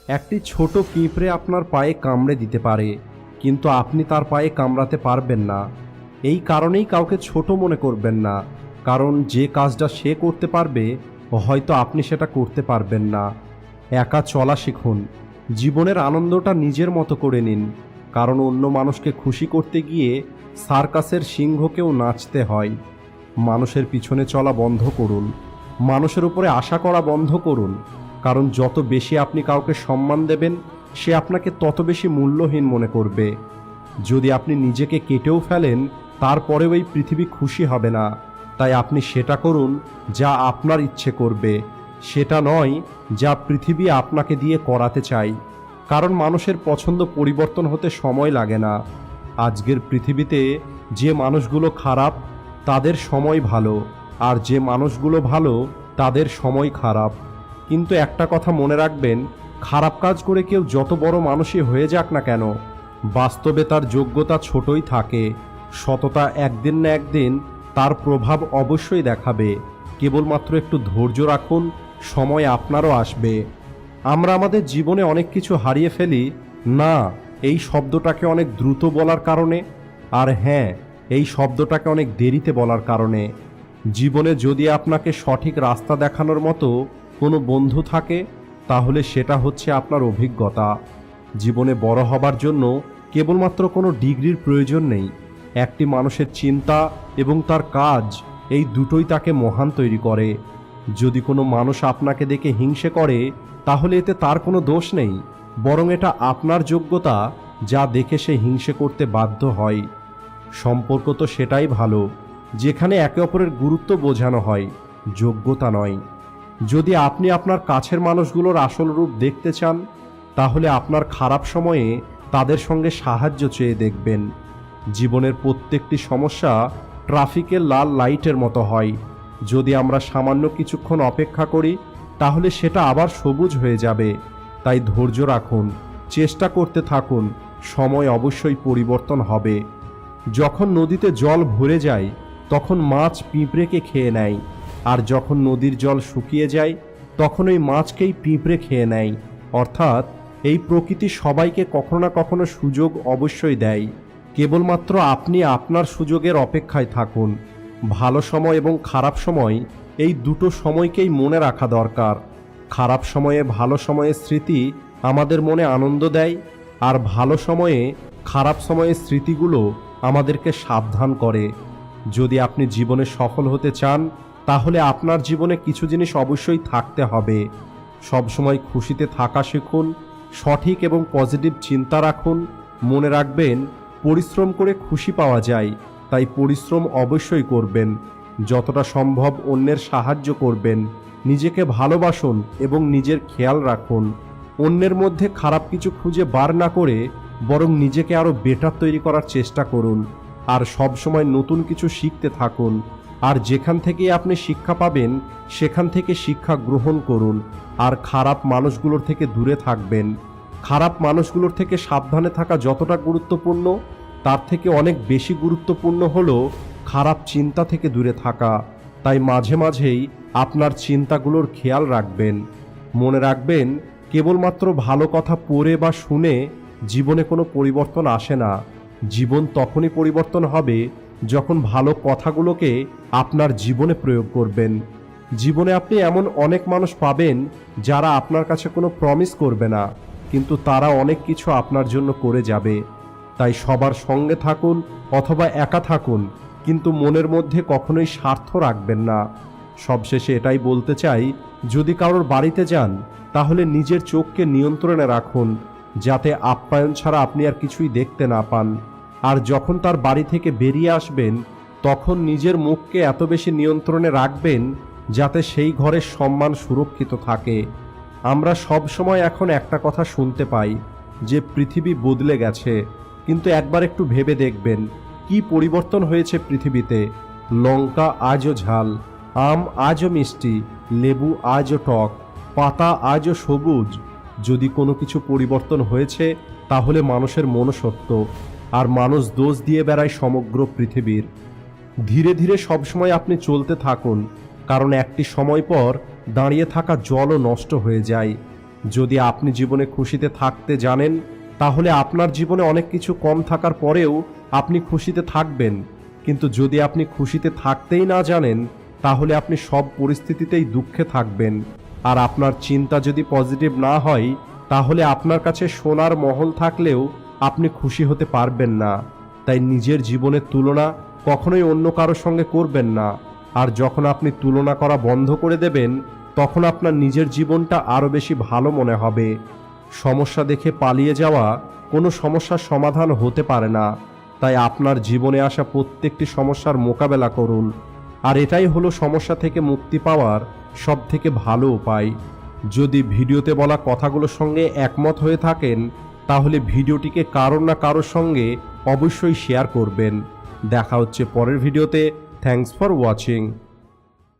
একটি ছোট পিঁপড়ে আপনার পায়ে কামড়ে দিতে পারে, কিন্তু আপনি তার পায়ে কামড়াতে পারবেন না। এই কারণেই কাউকে ছোট মনে করবেন না, কারণ যে কাজটা সে করতে পারবে হয়তো আপনি সেটা করতে পারবেন না। একা চলা শিখুন। জীবনের আনন্দটা নিজের মতো করে নিন, কারণ অন্য মানুষকে খুশি করতে গিয়ে সার্কাসের সিংহকেও নাচতে হয়। মানুষের পিছনে চলা বন্ধ করুন। মানুষের উপরে আশা করা বন্ধ করুন, কারণ যত বেশি আপনি কাউকে সম্মান দেবেন, সে আপনাকে তত বেশি মূল্যহীন মনে করবে। যদি আপনি নিজেকে কেটেও ফেলেন, তারপরেও এই পৃথিবী খুশি হবে না। তাই আপনি সেটা করুন যা আপনার ইচ্ছে করবে, সেটা নয় যা পৃথিবী আপনাকে দিয়ে করাতে চাই। কারণ মানুষের পছন্দ পরিবর্তন হতে সময় লাগে না। আজকের পৃথিবীতে যে মানুষগুলো খারাপ তাদের সময় ভালো, আর যে মানুষগুলো ভালো তাদের সময় খারাপ। কিন্তু একটা কথা মনে রাখবেন, খারাপ কাজ করে কেউ যত বড় মানুষই হয়ে যাক না কেন, বাস্তবে তার যোগ্যতা ছোটই থাকে। সততা একদিন না একদিন তার প্রভাব অবশ্যই দেখাবে। কেবলমাত্র একটু ধৈর্য রাখুন, সময় আপনারও আসবে। আমরা আমাদের জীবনে অনেক কিছু হারিয়ে ফেলি না এই শব্দটাকে অনেক দ্রুত বলার কারণে, আর হ্যাঁ, এই শব্দটাকে অনেক দেরিতে বলার কারণে। জীবনে যদি আপনাকে সঠিক রাস্তা দেখানোর মতো কোনো বন্ধু থাকে, তাহলে সেটা হচ্ছে আপনার অভিজ্ঞতা। জীবনে বড় হবার জন্য কেবলমাত্র কোনো ডিগ্রির প্রয়োজন নেই। একটি মানুষের চিন্তা এবং তার কাজ, এই দুটোই তাকে মহান তৈরি করে। যদি কোনো মানুষ আপনাকে দেখে হিংসে করে, তাহলে এতে তার কোনো দোষ নেই, বরং এটা আপনার যোগ্যতা যা দেখে সে হিংসে করতে বাধ্য হয়। সম্পর্ক তো সেটাই ভালো যেখানে একে অপরের গুরুত্ব বোঝানো হয়, যোগ্যতা নয়। যদি আপনি আপনার কাছের মানুষগুলোর আসল রূপ দেখতে চান, তাহলে আপনার খারাপ সময়ে তাদের সঙ্গে সাহায্য চেয়ে দেখবেন। জীবনের প্রত্যেকটি সমস্যা ট্রাফিকের লাল লাইটের মতো হয়। যদি আমরা সামান্য কিছুক্ষণ অপেক্ষা করি, তাহলে সেটা আবার সবুজ হয়ে যাবে। তাই ধৈর্য রাখুন, চেষ্টা করতে থাকুন, সময় অবশ্যই পরিবর্তন হবে। যখন নদীতে জল ভরে যায়, তখন মাছ পিঁপড়েকে খেয়ে নেয়, আর যখন নদীর জল শুকিয়ে যায়, তখন ওই মাছকেই পিঁপড়ে খেয়ে নেয়। অর্থাৎ এই প্রকৃতি সবাইকে কখনো না কখনো সুযোগ অবশ্যই দেয়। কেবলমাত্র আপনি আপনার সুযোগের অপেক্ষায় থাকুন। ভালো সময় এবং খারাপ সময়, এই দুটো সময়কেই মনে রাখা দরকার। খারাপ সময়ে ভালো সময়ের স্মৃতি আমাদের মনে আনন্দ দেয়, আর ভালো সময়ে খারাপ সময়ের স্মৃতিগুলো আমাদেরকে সাবধান করে। যদি আপনি জীবনে সফল হতে চান, তাহলে আপনার জীবনে কিছু জিনিস অবশ্যই থাকতে হবে। সবসময় খুশিতে থাকা শিখুন, সঠিক এবং পজিটিভ চিন্তা রাখুন। মনে রাখবেন, পরিশ্রম করে খুশি পাওয়া যায়, তাই পরিশ্রম অবশ্যই করবেন। যতটা সম্ভব অন্যের সাহায্য করবেন। নিজেকে ভালোবাসুন এবং নিজের খেয়াল রাখুন। অন্যের মধ্যে খারাপ কিছু খুঁজে বার না করে বরং নিজেকে আরও বেটার তৈরি করার চেষ্টা করুন। আর সবসময় নতুন কিছু শিখতে থাকুন। আর যেখান থেকে আপনি শিক্ষা পাবেন, সেখান থেকে শিক্ষা গ্রহণ করুন। আর খারাপ মানুষগুলোর থেকে দূরে থাকবেন। খারাপ মানুষগুলোর থেকে সাবধানে থাকা যতটা গুরুত্বপূর্ণ, তার থেকে অনেক বেশি গুরুত্বপূর্ণ হলো খারাপ চিন্তা থেকে দূরে থাকা। তাই মাঝে মাঝেই আপনার চিন্তাগুলোর খেয়াল রাখবেন। মনে রাখবেন, কেবলমাত্র ভালো কথা পড়ে বা শুনে জীবনে কোনো পরিবর্তন আসে না। জীবন তখনই পরিবর্তন হবে যখন ভালো কথাগুলোকে আপনার জীবনে প্রয়োগ করবেন। জীবনে আপনি এমন অনেক মানুষ পাবেন যারা আপনার কাছে কোনো প্রমিস করবে না, কিন্তু তারা অনেক কিছু আপনার জন্য করে যাবে। তাই সবার সঙ্গে থাকুন অথবা একা থাকুন, কিন্তু মনের মধ্যে কখনোই স্বার্থ রাখবেন না। সবশেষে এটাই বলতে চাই, যদি কারোর বাড়িতে যান, তাহলে নিজের চোখকে নিয়ন্ত্রণে রাখুন, যাতে আপ্যায়ন ছাড়া আপনি আর কিছুই দেখতে না পান। আর যখন তার বাড়ি থেকে বেরিয়ে আসবেন, তখন নিজের মুখকে এত বেশি নিয়ন্ত্রণে রাখবেন যাতে সেই ঘরের সম্মান সুরক্ষিত থাকে। আমরা সব সময় এখন একটা কথা শুনতে পাই যে পৃথিবী বদলে গেছে, কিন্তু একবার একটু ভেবে দেখবেন কি পরিবর্তন হয়েছে পৃথিবীতে। লঙ্কা আজও ঝাল, আম আজও মিষ্টি, লেবু আজও টক, পাতা আজও সবুজ। যদি কোনো কিছু পরিবর্তন হয়েছে, তাহলে মানুষের মনসত্ব, আর মানুষ দোষ দিয়ে বেড়ায় সমগ্র পৃথিবীর। ধীরে ধীরে সবসময় আপনি চলতে থাকুন, কারণ একটি সময় পর দাঁড়িয়ে থাকা জলও নষ্ট হয়ে যায়। যদি আপনি জীবনে খুশিতে থাকতে জানেন, তাহলে আপনার জীবনে অনেক কিছু কম থাকার পরেও আপনি খুশিতে থাকবেন। কিন্তু যদি আপনি খুশিতে থাকতেই না জানেন, তাহলে আপনি সব পরিস্থিতিতেই দুঃখে থাকবেন। আর আপনার চিন্তা যদি পজিটিভ না হয়, তাহলে আপনার কাছে সোনার মহল থাকলেও আপনি খুশি হতে পারবেন না। তাই নিজের জীবনের তুলনা কখনোই অন্য কারোর সঙ্গে করবেন না। আর যখন আপনি তুলনা করা বন্ধ করে দেবেন, তখন আপনার নিজের জীবনটা আরও বেশি ভালো মনে হবে। সমস্যা দেখে পালিয়ে যাওয়া কোনো সমস্যার সমাধান হতে পারে না। তাই আপনার জীবনে আসা প্রত্যেকটি সমস্যার মোকাবেলা করুন। আর এটাই হলো সমস্যা থেকে মুক্তি পাওয়ার সবথেকে ভালো উপায়। যদি ভিডিওতে বলা কথাগুলোর সঙ্গে একমত হয়ে থাকেন, তাহলে ভিডিওটিকে কারোর না কারোর সঙ্গে অবশ্যই শেয়ার করবেন। দেখা হচ্ছে পরের ভিডিওতে। Thanks for watching.